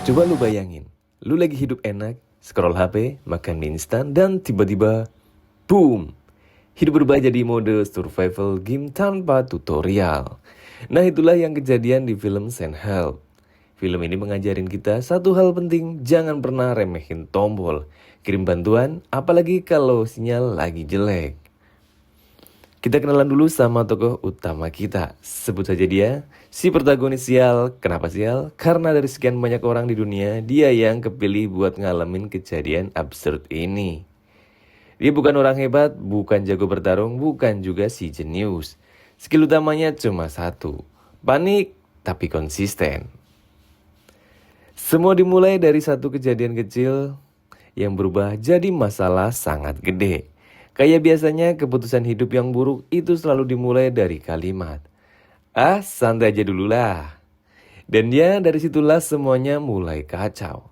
Coba lu bayangin, lu lagi hidup enak, scroll HP, makan mie instan, dan tiba-tiba, boom! Hidup berubah jadi mode survival game tanpa tutorial. Nah itulah yang kejadian di film Send Help. Film ini mengajarin kita satu hal penting, jangan pernah remehin tombol. Kirim bantuan, apalagi kalau sinyal lagi jelek. Kita kenalan dulu sama tokoh utama kita. Sebut saja dia, si protagonis sial. Kenapa sial? Karena dari sekian banyak orang di dunia, dia yang kepilih buat ngalamin kejadian absurd ini. Dia bukan orang hebat, bukan jago bertarung, bukan juga si jenius. Skill utamanya cuma satu, panik tapi konsisten. Semua dimulai dari satu kejadian kecil yang berubah jadi masalah sangat gede. Kayak biasanya keputusan hidup yang buruk itu selalu dimulai dari kalimat, "Ah, santai aja dulu lah." Dan ya dari situlah semuanya mulai kacau.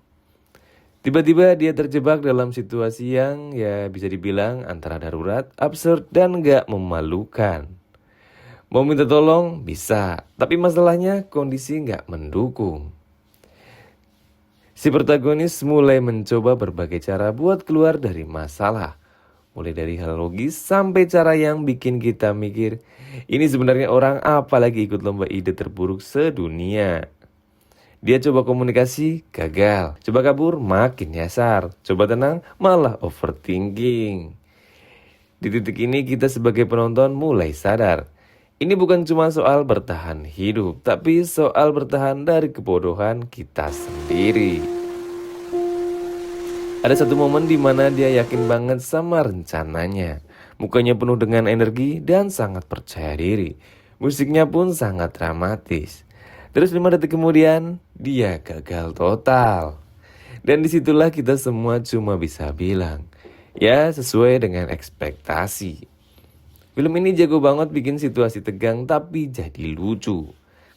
Tiba-tiba dia terjebak dalam situasi yang ya bisa dibilang antara darurat, absurd, dan gak memalukan. Mau minta tolong? Bisa, tapi masalahnya kondisi gak mendukung. Si protagonis mulai mencoba berbagai cara buat keluar dari masalah. Mulai dari hal logis sampai cara yang bikin kita mikir, ini sebenarnya orang apa lagi ikut lomba ide terburuk sedunia. Dia coba komunikasi, gagal. Coba kabur, makin nyasar. Coba tenang, malah overthinking. Di titik ini kita sebagai penonton mulai sadar. Ini bukan cuma soal bertahan hidup, tapi soal bertahan dari kebodohan kita sendiri. Ada satu momen di mana dia yakin banget sama rencananya. Mukanya penuh dengan energi dan sangat percaya diri. Musiknya pun sangat dramatis. Terus 5 detik kemudian, dia gagal total. Dan disitulah kita semua cuma bisa bilang, ya sesuai dengan ekspektasi. Film ini jago banget bikin situasi tegang tapi jadi lucu.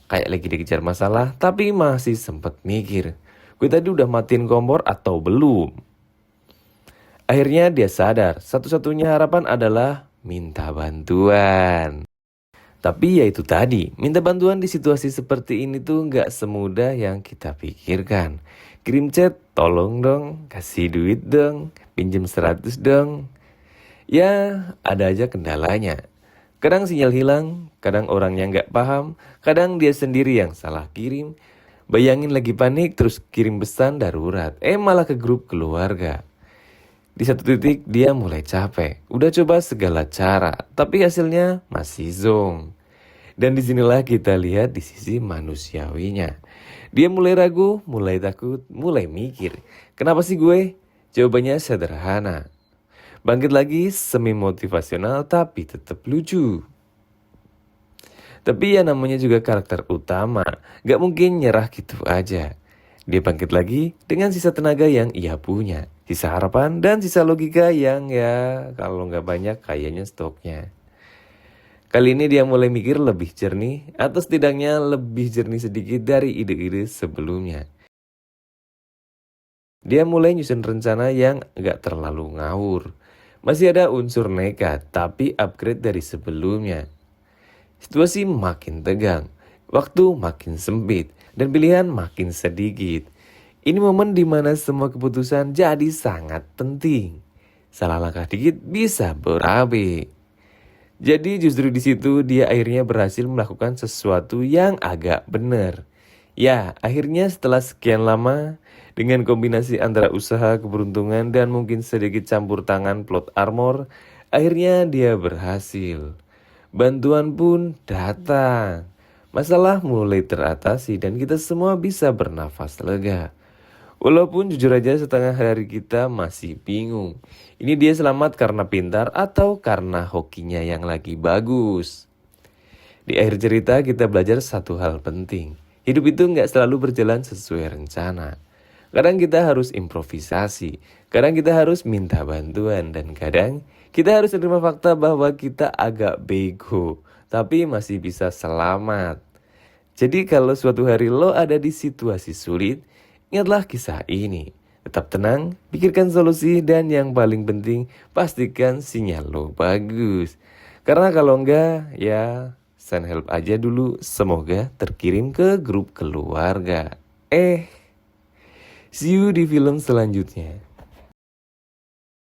Kayak lagi dikejar masalah tapi masih sempet mikir, gue tadi udah matiin kompor atau belum? Akhirnya dia sadar, satu-satunya harapan adalah minta bantuan. Tapi ya itu tadi, minta bantuan di situasi seperti ini tuh nggak semudah yang kita pikirkan. Kirim chat, tolong dong, kasih duit dong, pinjem 100 dong. Ya, ada aja kendalanya. Kadang sinyal hilang, kadang orangnya nggak paham, kadang dia sendiri yang salah kirim. Bayangin lagi panik terus kirim pesan darurat, malah ke grup keluarga. Di satu titik dia mulai capek, udah coba segala cara, tapi hasilnya masih zonk. Dan disinilah kita lihat di sisi manusiawinya. Dia mulai ragu, mulai takut, mulai mikir, kenapa sih gue? Jawabannya sederhana. Bangkit lagi semi motivasional tapi tetap lucu. Tapi ya namanya juga karakter utama, gak mungkin nyerah gitu aja. Dia bangkit lagi dengan sisa tenaga yang ia punya, sisa harapan dan sisa logika yang ya kalau nggak banyak kayaknya stoknya. Kali ini dia mulai mikir lebih jernih atau setidaknya lebih jernih sedikit dari ide-ide sebelumnya. Dia mulai nyusun rencana yang nggak terlalu ngawur. Masih ada unsur nekat tapi upgrade dari sebelumnya. Situasi makin tegang, waktu makin sempit, dan pilihan makin sedikit. Ini momen di mana semua keputusan jadi sangat penting. Salah langkah dikit bisa berabe. Jadi justru di situ dia akhirnya berhasil melakukan sesuatu yang agak benar. Ya, akhirnya setelah sekian lama, dengan kombinasi antara usaha, keberuntungan, dan mungkin sedikit campur tangan plot armor, akhirnya dia berhasil. Bantuan pun datang. Masalah mulai teratasi dan kita semua bisa bernafas lega. Walaupun jujur aja setengah hari kita masih bingung. Ini dia selamat karena pintar atau karena hokinya yang lagi bagus. Di akhir cerita kita belajar satu hal penting. Hidup itu nggak selalu berjalan sesuai rencana. Kadang kita harus improvisasi, kadang kita harus minta bantuan, dan kadang kita harus menerima fakta bahwa kita agak bego, tapi masih bisa selamat. Jadi kalau suatu hari lo ada di situasi sulit, ingatlah kisah ini. Tetap tenang, pikirkan solusi, dan yang paling penting, pastikan sinyal lo bagus. Karena kalau enggak, ya send help aja dulu, semoga terkirim ke grup keluarga. See you di film selanjutnya.